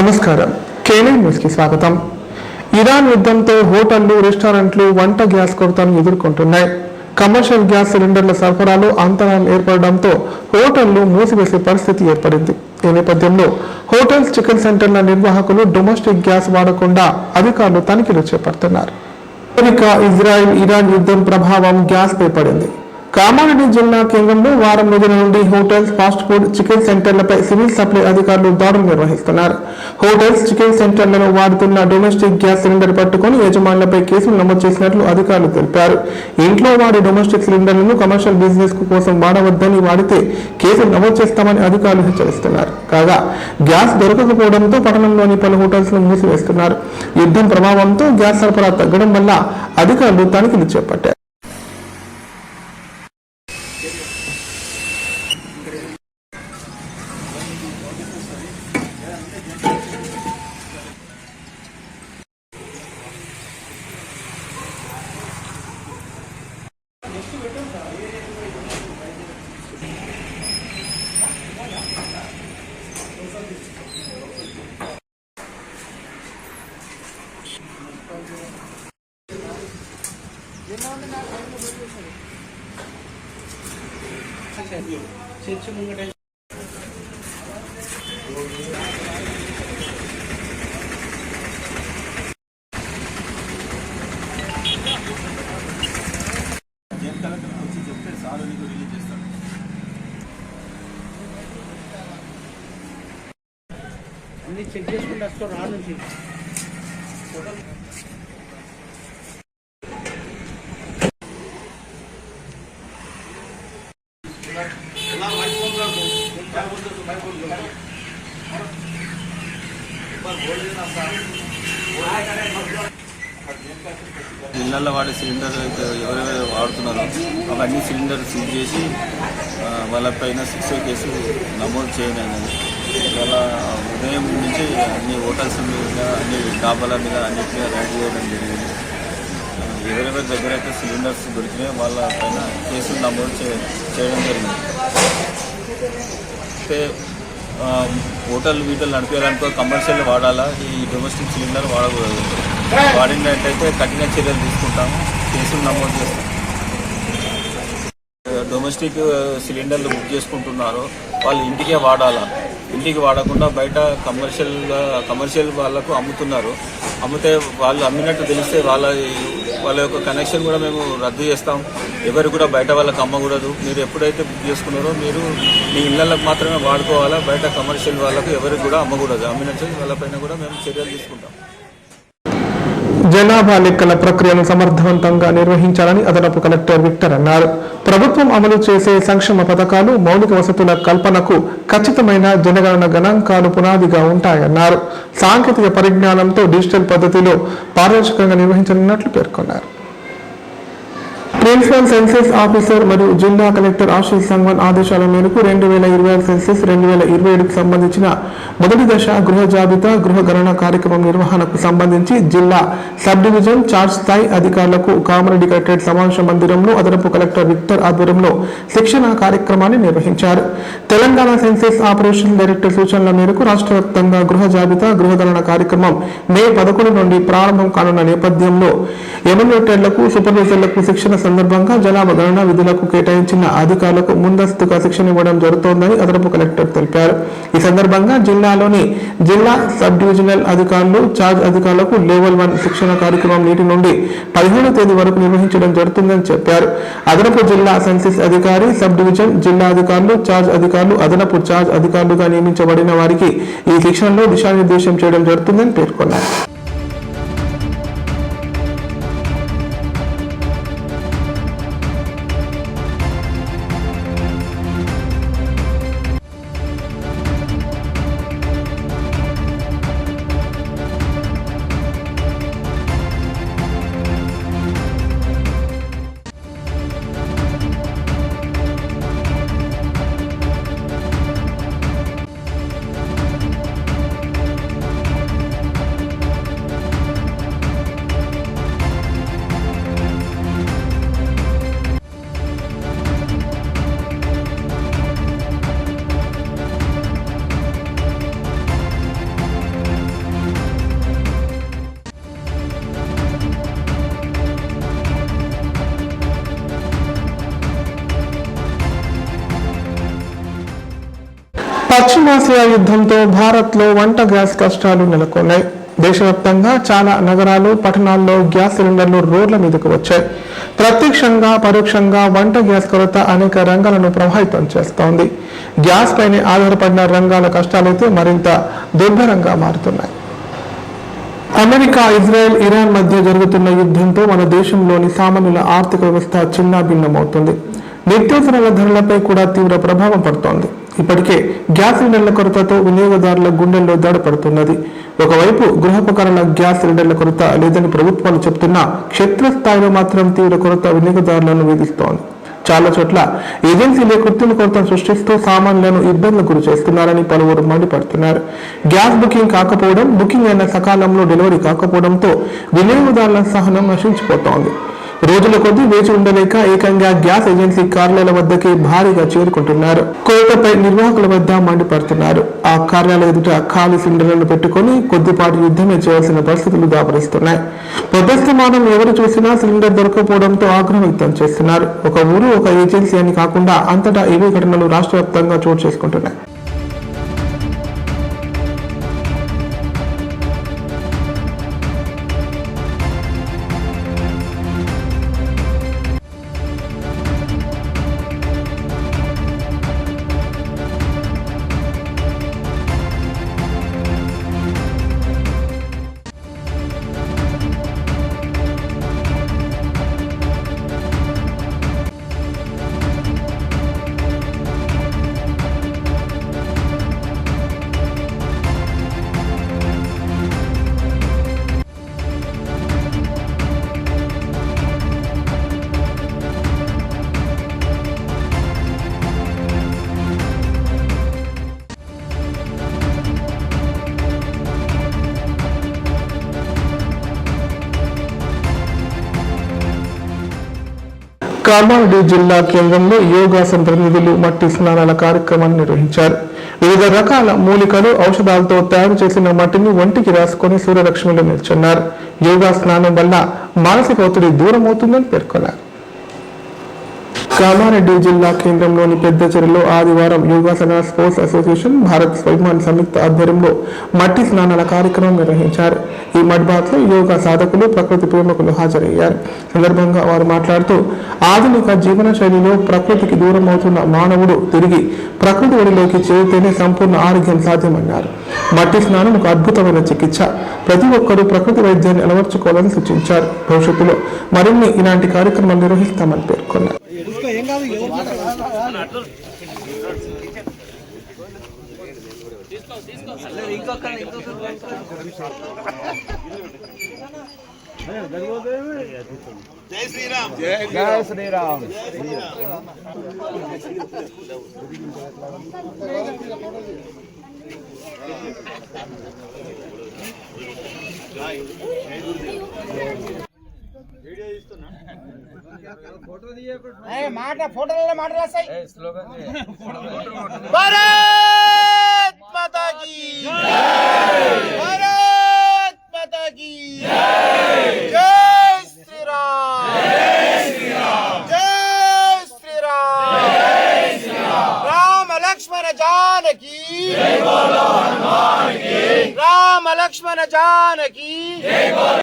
నమస్కారం. కేనే న్యూస్కి స్వాగతం. ఇరాన్ యుద్ధంతో హోటళ్లు, రెస్టారెంట్లు వంట గ్యాస్ కొరతను ఎదుర్కొంటున్నాయి. కమర్షియల్ గ్యాస్ సిలిండర్ల సరఫరాలో అంతరాయం ఏర్పడడంతో హోటళ్లు మూసివేసే పరిస్థితి ఏర్పడింది. ఈ నేపథ్యంలో హోటల్స్, చికెన్ సెంటర్ల నిర్వాహకులు డొమెస్టిక్ గ్యాస్ వాడకుండా అధికారులు తనిఖీలు చేపడుతున్నారు. అమెరికా, ఇజ్రాయెల్, ఇరాన్ యుద్ధం ప్రభావం గ్యాస్పై పడింది. కామారెడ్డి జిల్లా కేంద్రంలో వారం రోజుల నుండి హోటల్స్, ఫాస్ట్ ఫుడ్, చికెన్ సెంటర్లపై సివిల్ సప్లై అధికారులు దాడులు నిర్వహిస్తున్నారు. హోటల్స్, చికెన్ సెంటర్లలో వాడుతున్న డొమెస్టిక్ గ్యాస్ సిలిండర్ పట్టుకుని యజమానులపై కేసులు నమోదు చేసినట్లు అధికారులు తెలిపారు. ఇంట్లో వాడే డొమెస్టిక్ సిలిండర్లను కమర్షియల్ బిజినెస్ కోసం వాడవద్దని, వాడితే కేసులు నమోదు చేస్తామని అధికారులు హెచ్చరిస్తున్నారు. కాగా గ్యాస్ దొరకకపోవడంతో పట్టణంలోని పలు హోటల్స్ ను మూసివేస్తున్నారు. యుద్ధం ప్రభావంతో గ్యాస్ సరఫరా తగ్గడం వల్ల అధికారులు తనిఖీలు చేపట్టారు. అన్ని చెక్ చేసుకుంటే వస్తూ రా నుంచి ఇళ్లలో వాడే సిలిండర్ ఎవరెవరు వాడుతున్నారో అవన్నీ సిలిండర్ సీజ్ చేసి వాళ్ళపైన 6 కేసు నమోదు చేయనది. ఇవాళ ఉదయం నుంచి అన్ని హోటల్స్ మీద, అన్ని డాబాల మీద అన్నిటి రైడ్ చేయడం జరిగింది. ఎవరెవరి దగ్గర అయితే సిలిండర్స్ దొరికినాయో వాళ్ళ పైన కేసులు నమోదు చేయడం జరిగింది. అయితే హోటల్ వీటలు నడిపేయాలనుకో కమర్షియల్ వాడాలా, ఈ డొమెస్టిక్ సిలిండర్ వాడకూడదు. వాడినట్టయితే కఠిన చర్యలు తీసుకుంటాము, కేసులు నమోదు చేస్తాం. డొమెస్టిక్ సిలిండర్లు బుక్ చేసుకుంటున్నారో వాళ్ళు ఇంటికే వాడాలా, ఇంటికి వాడకుండా బయట కమర్షియల్ వాళ్ళకు అమ్ముతున్నారు. అమ్మితే వాళ్ళు అమ్మినట్టు తెలిస్తే వాళ్ళ యొక్క కనెక్షన్ కూడా మేము రద్దు చేస్తాం. ఎవరు కూడా బయట వాళ్ళకి అమ్మకూడదు. మీరు ఎప్పుడైతే బుక్ చేసుకున్నారో మీరు మీ ఇళ్లకు మాత్రమే వాడుకోవాలా, బయట కమర్షియల్ వాళ్ళకు ఎవరికి కూడా అమ్మకూడదు. అమ్మినట్టు వాళ్ళపైన కూడా మేము చర్యలు తీసుకుంటాం. జనాభా లెక్కల ప్రక్రియను సమర్థవంతంగా నిర్వహించాలని అదనపు కలెక్టర్ విక్టర్ అన్నారు. ప్రభుత్వం అమలు చేసే సంక్షేమ పథకాలు, మౌలిక వసతుల కల్పనకు ఖచ్చితమైన జనగణన గణాంకాలు పునాదిగా ఉంటాయన్నారు. సాంకేతిక పరిజ్ఞానంతో డిజిటల్ పద్ధతిలో పారదర్శకంగా నిర్వహించనున్నట్లు పేర్కొన్నారు. ప్రిన్సిపల్ సెన్సస్ ఆఫీసర్ మరియు జిల్లా కలెక్టర్ ఆశీష్ సంగ్వాన్ ఆదేశాల మేరకు 2026 సెన్సస్ 2027కు సంబంధించిన మొదటి దశ గృహ జాబితా, గృహ గణన కార్యక్రమం నిర్వహణకు సంబంధించి జిల్లా సబ్ డివిజన్ చార్జ్ స్థాయి అధికారులకు కామారెడ్డి కలెక్టరేట్ సమావేశ మందిరంలో అదనపు కలెక్టర్ విక్టర్ ఆధ్వర్యంలో శిక్షణ కార్యక్రమాన్ని నిర్వహించారు. తెలంగాణ సెన్సస్ ఆపరేషన్ డైరెక్టర్ సూచనల మేరకు రాష్ట్ర వ్యాప్తంగా గృహ జాబితా, గృహ గణన కార్యక్రమం మే 11 నుండి ప్రారంభం కానున్న నేపథ్యంలో ఎమ్మెల్యేలకు, సూపర్వైజర్లకు శిక్షణ సందర్భంగా జనాభా గణన విధులకు కేటాయించిన అధికారులకు ముందస్తుగా శిక్షణ ఇవ్వడం జరుగుతోందని అదనపు కలెక్టర్ తెలిపారు. ఈ సందర్భంగా జిల్లాలోని జిల్లా సబ్ డివిజనల్ అధికారులు, చార్జ్ అధికారులకు లెవెల్ 1 శిక్షణ కార్యక్రమం నేటి నుండి 15వ తేదీ వరకు నిర్వహించడం జరుగుతుందని చెప్పారు. అదనపు జిల్లా సెన్సస్ అధికారి, సబ్ డివిజన్ జిల్లా అధికారులు, చార్జ్ అధికారులు, అదనపు చార్జ్ అధికారులుగా నియమించబడిన వారికి ఈ శిక్షణలో దిశానిర్దేశం చేయడం జరుగుతుందని పేర్కొన్నారు. పశ్చిమాసియా యుద్ధంతో భారత్లో వంట గ్యాస్ కష్టాలు నెలకొన్నాయి. దేశవ్యాప్తంగా చాలా నగరాలు, పట్టణాల్లో గ్యాస్ సిలిండర్లు రోడ్ల మీదకు వచ్చాయి. ప్రత్యక్షంగా, పరోక్షంగా వంట గ్యాస్ కొరత అనేక రంగాలను ప్రభావితం చేస్తోంది. గ్యాస్ పైనే ఆధారపడిన రంగాల కష్టాలైతే మరింత దుర్భరంగా మారుతున్నాయి. అమెరికా, ఇజ్రాయెల్, ఇరాన్ మధ్య జరుగుతున్న యుద్ధంతో మన దేశంలోని సామాన్యుల ఆర్థిక వ్యవస్థ చిన్నాభిన్నమవుతుంది. నిత్యావసరాల ధరలపై కూడా తీవ్ర ప్రభావం పడుతోంది. ఇప్పటికే గ్యాస్ సిలిండర్ల కొరతతో వినియోగదారుల గుండెల్లో దడపడుతున్నది. ఒకవైపు గృహోపకరణ గ్యాస్ సిలిండర్ల కొరత లేదని ప్రభుత్వాలు చెబుతున్నా క్షేత్రస్థాయిలో మాత్రం తీవ్ర కొరత వినియోగదారులను వేధిస్తోంది. చాలా చోట్ల ఏజెన్సీలే కృత్రిమ కొరతను సృష్టిస్తూ సామాన్యులను ఇబ్బందులకు గురి చేస్తున్నారని పలువురు మండిపడుతున్నారు. గ్యాస్ బుకింగ్ కాకపోవడం, బుకింగ్ అయిన సకాలంలో డెలివరీ కాకపోవడంతో వినియోగదారుల సహనం నశించిపోతోంది. రోజుల కొద్దీ వేచి ఉండలేక ఏకంగా గ్యాస్ ఏజెన్సీ కార్యాలయాల వద్దకే భారీగా చేరుకుంటున్నారు. కొరతపై నిర్వాహకుల వద్ద మండిపడుతున్నారు. ఆ కార్యాలయ ఎదుట ఖాళీ సిలిండర్లను పెట్టుకుని కొద్దిపాటి యుద్ధమే చేయాల్సిన పరిస్థితులు దాపరిస్తున్నాయి. ప్రదర్శమానం ఎవరు చూసినా సిలిండర్ దొరకపోవడంతో ఆగ్రహం వ్యక్తం చేస్తున్నారు. ఒక ఊరు, ఒక ఏజెన్సీ అని కాకుండా అంతటా ఇవే ఘటనలు రాష్ట్ర వ్యాప్తంగా చోటు చేసుకుంటున్నాయి. కామారెడ్డి జిల్లా కేంద్రంలో యోగాసన ప్రతినిధులు మట్టి స్నానాల కార్యక్రమాన్ని నిర్వహించారు. వివిధ రకాల మూలికలు, ఔషధాలతో తయారు చేసిన మట్టిని ఒంటికి రాసుకొని సూర్యలక్ష్మిలో నిల్చున్నారు. యోగా స్నానం వల్ల మానసిక ఒత్తిడి దూరం అవుతుందని పేర్కొన్నారు. కామారెడ్డి జిల్లా కేంద్రంలోని పెద్ద చెరువులో ఆదివారం యోగాసన స్పోర్ట్స్ అసోసియేషన్, భారత్ స్వైమాన్ సంయుక్త ఆధ్వర్యంలో మట్టి స్నానాల కార్యక్రమం నిర్వహించారు. ఈ మడ్ బాత్ లో యోగా సాధకులు, ప్రకృతి ప్రేమికులు హాజరయ్యారు. సందర్భంగా వారు మాట్లాడుతూ ఆధునిక జీవన శైలిలో ప్రకృతికి దూరం అవుతున్న మానవుడు తిరిగి ప్రకృతి ఒడిలోకి చేరితేనే సంపూర్ణ ఆరోగ్యం సాధ్యమన్నారు. మట్టి స్నానం ఒక అద్భుతమైన చికిత్స. ప్రతి ఒక్కరూ ప్రకృతి వైద్యాన్ని అలవర్చుకోవాలని సూచించారు. భవిష్యత్తులో మరిన్ని ఇలాంటి కార్యక్రమాలు నిర్వహిస్తామని పేర్కొన్నారు. జై శ్రీరామ్, జై శ్రీరామ్. మాట ఫోటోలలో మాటలు వస్తాయి. భారత్ మాతా కీ జై, భారత్ మాతా కీ జై, జై శ్రీరామ్, జై శ్రీరామ్, జై శ్రీరామ్, జై శ్రీరామ్. రామ లక్ష్మణ జానకి జై బోలో హనుమాన్ కీ, రామ లక్ష్మణ జానకి జై బోలో.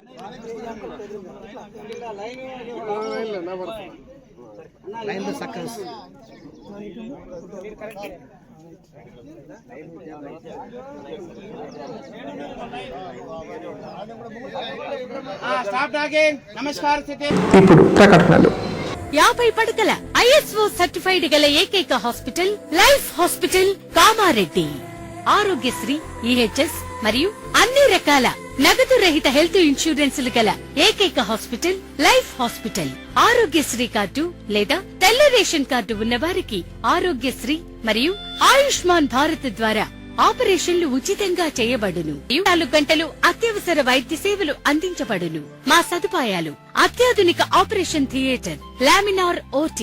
లైన్లో సక్కస్ స్టాప్ టాకింగ్. నమస్కారం. ఇప్పుడు ప్రకటనలు. 50 పడకల ISO సర్టిఫైడ్ గల ఏకైక hospital life hospital Kamareddy. Aarogyasri, EHS మరియు అన్ని రకాల నగదు రహిత హెల్త్ ఇన్సూరెన్సులు గల ఏకైక hospital life hospital. Aarogyasri card లేదా తెల్ల రేషన్ కార్డు ఉన్న వారికి ఆరోగ్యశ్రీ మరియు ఆయుష్మాన్ భారత్ ద్వారా ఆపరేషన్లు ఉచితంగా చేయబడును. 24 గంటలు అత్యవసర వైద్య సేవలు అందించబడును. మా సదుపాయాలు: అత్యాధునిక operation theatre, laminar OT,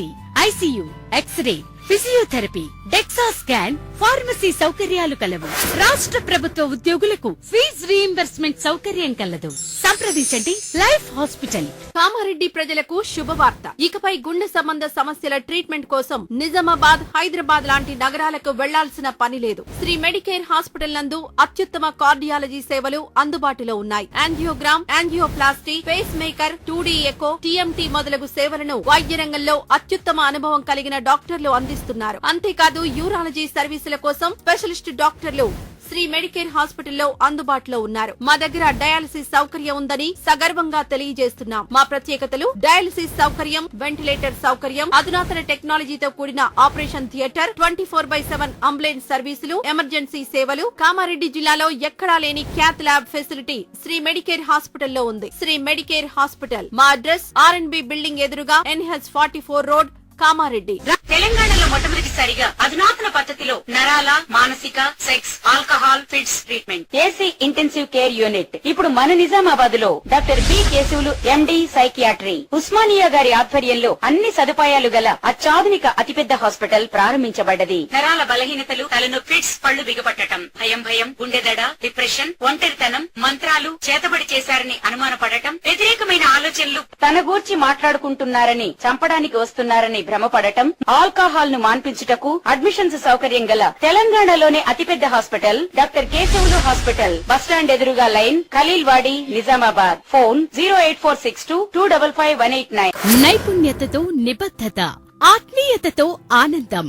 ICU, x-ray, physiotherapy, DEXA scan, pharmacy సౌకర్యాలు కలవు. రాష్ట్ర ప్రభుత్వ ఉద్యోగులకు ఫీజు రీయింబర్స్మెంట్ సౌకర్యం కలదు. సంప్రదించండి లైఫ్ హాస్పిటల్. కామారెడ్డి ప్రజలకు శుభవార్త. ఇకపై గుండె సంబంధ సమస్యల ట్రీట్మెంట్ కోసం నిజామాబాద్, హైదరాబాద్ లాంటి నగరాలకు వెళ్లాల్సిన పని లేదు. శ్రీ మెడికేర్ హాస్పిటల్ నందు అత్యుత్తమ కార్డియాలజీ సేవలు అందుబాటులో ఉన్నాయి. Angiogram, angioplasty, pacemaker, 2D echo, TMT మొదలగు సేవలను వైద్య రంగంలో అత్యుత్తమ అనుభవం కలిగిన డాక్టర్లు అందిస్తున్నారు. అంతేకాదు యూరాలజీ సర్వీసుల కోసం స్పెషలిస్ట్ డాక్టర్లు శ్రీ మెడికేర్ హాస్పిటల్లో అందుబాటులో ఉన్నారు. మా దగ్గర డయాలసిస్ సౌకర్యం ఉందని సగర్వంగా తెలియజేస్తున్నాం. మా ప్రత్యేకతలు: డయాలసిస్ సౌకర్యం, వెంటిలేటర్ సౌకర్యం, అధునాతన టెక్నాలజీతో కూడిన operation theatre, 24/7 ambulance services, emergency సేవలు. కామారెడ్డి జిల్లాలో ఎక్కడా లేని cath lab facility Shri Medicare హాస్పిటల్లో ఉంది. Shri Medicare hospital. మా అడ్రస్ R&B బిల్డింగ్ ఎదురుగా NH44 రోడ్, కామారెడ్డి. తెలంగాణలో మొట్టమొదటిసారిగా అధునాతన పద్ధతిలో నరాల, మానసిక, sex, alcohol, fits treatment, AC intensive care unit ఇప్పుడు మన నిజామాబాద్ లో doctor B Keshavulu MD psychiatry, Osmania గారి ఆధ్వర్యంలో అన్ని సదుపాయాలు గల అత్యాధునిక అతిపెద్ద హాస్పిటల్ ప్రారంభించబడ్డది. నరాల బలహీనతలు, తలనొప్పి, ఫిట్స్, పళ్లు బిగపట్టడం, భయం, గుండెదడ, డిప్రెషన్, ఒంటరితనం, మంత్రాలు చేతబడి చేశారని అనుమానపడటం, వ్యతిరేకమైన ఆలోచనలు, తన గూర్చి మాట్లాడుకుంటున్నారని, చంపడానికి వస్తున్నారని భ్రమపడటం, ఆల్కహాల్ ను మాన్పించుటకు అడ్మిషన్స్ సౌకర్యం గల తెలంగాణలోనే అతిపెద్ద hospital doctor Keshavulu hospital. Bus stand ఎదురుగా లైన్, ఖలీల్వాడి, నిజామాబాద్. ఫోన్ 08462255189. నైపుణ్యతతో నిబద్ధత, ఆత్మీయతతో ఆనందం,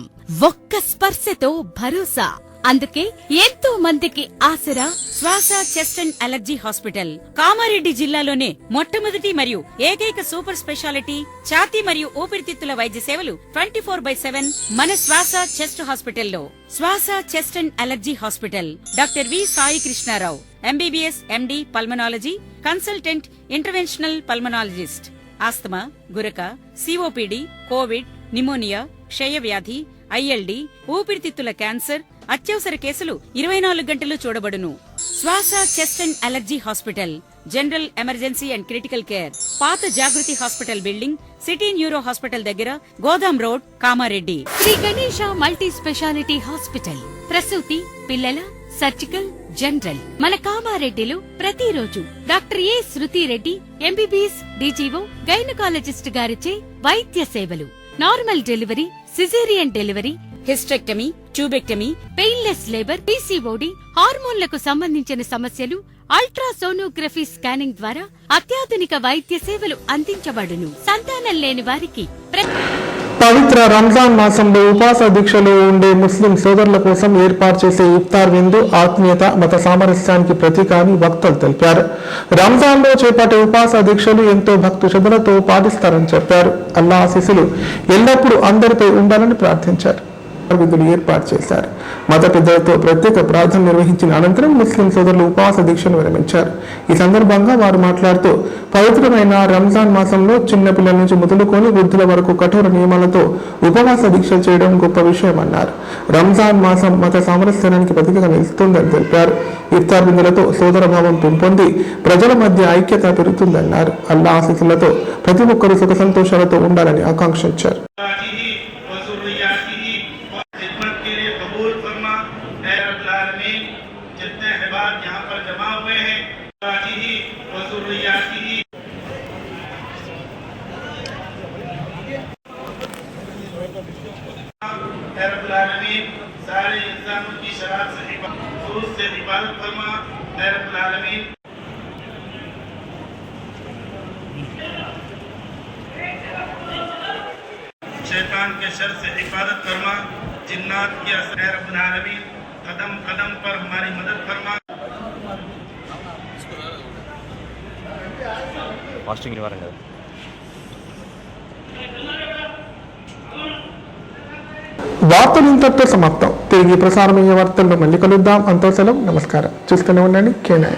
ఒక్క స్పర్శతో భరోసా. అందుకే ఎంతో మందికి ఆసరా శ్వాస, chest and allergy hospital. Kamareddy జిల్లాలోనే మొట్టమొదటి మరియు ఏకైక సూపర్ స్పెషాలిటీ ఛాతీ మరియు ఊపిరితిత్తుల వైద్య సేవలు 24/7 మన శ్వాస చెస్ట్ హాస్పిటల్లో. Swasa, chest and allergy hospital. Doctor V Sai Krishnarao, MBBS MD pulmonology, consultant, interventional pulmonologist. Asthma, గురక, COPD, కోవిడ్, నిమోనియా, క్షయవ్యాధి, ILD, ఊపిరితిత్తుల క్యాన్సర్, అత్యవసర కేసులు 24 గంటలు చూడబడును. Swasa, chest and allergy hospital. General emergency and critical care. పాత Jagruthi hospital building, city neuro hospital దగ్గర, Godam road, Kamareddy. Shri Ganesha multi specialty hospital. ప్రసూతి, పిల్లల, సర్జికల్, జనరల్. మన కామారెడ్డిలో ప్రతిరోజు doctor A Shruti Reddy MBBS DGO gynaecologist గారిచే వైద్య సేవలు. Normal delivery, caesarean delivery, hysterectomy, tubectomy, painless labour, PCOD, హార్మోన్లకు సంబంధించిన సమస్యలు, అల్ట్రాసోనోగ్రఫీ స్కానింగ్ ద్వారా అత్యాధునిక వైద్య సేవలు అందించబడును. సంతానం లేని వారికి పవిత్ర రంజాన్ మాసంలో ఉపవాస దీక్షలో ఉండే ముస్లిం సోదరుల కోసం ఏర్పాటు చేసే ఇఫ్తార్ విందు ఆత్మీయత, మత సామరస్యానికి ప్రతీక అని వక్తలు తెలిపారు. రంజాన్లో చేపట్టే ఉపవాస దీక్షలు ఎంతో భక్తి శ్రద్ధలతో పాటిస్తారని చెప్పారు. అల్లా ఆశీస్సులు ఎల్లప్పుడూ అందరిపై ఉండాలని ప్రార్థించారు. విధులు ఏర్పాటు చేశారు. మత పెద్దలతో ప్రత్యేక ప్రార్థన నిర్వహించిన అనంతరం ముస్లిం సోదరులు ఉపవాస దీక్షను విరమించారు. ఈ సందర్భంగా వారు మాట్లాడుతూ పవిత్రమైన రంజాన్ మాసంలో చిన్నపిల్లల నుంచి మొదలుకొని వృద్ధుల వరకు కఠోర నియమాలతో ఉపవాస దీక్ష చేయడం గొప్ప విషయమన్నారు. రంజాన్ మాసం మత సామరస్యానికి ప్రతీకగా నిలుస్తుందని తెలిపారు. ఇఫ్తార్ విందులతో సోదర భావం పెంపొంది ప్రజల మధ్య ఐక్యత పెరుగుతుందన్నారు. అల్లా ఆశీస్సులతో ప్రతి ఒక్కరూ సుఖ సంతోషాలతో ఉండాలని ఆకాంక్షించారు. सारे इंसानों की शराब से हिफाजत फरमा ऐ रब्बुल आलमीन। शैतान के शर से हिफाजत फरमा, जिन्नात के असर ऐ रब्बुल आलमीन। कदम कदम पर हमारी मदद फरमा। फास्टिंग निवारण కదా. వార్తలు ఇంతటితో సమాప్తం. తిరిగి ప్రసారమయ్యే వార్తల్లో మళ్ళీ కలుద్దాం. అంతా సెలవు, నమస్కారం. చూస్తూనే ఉండండి K9.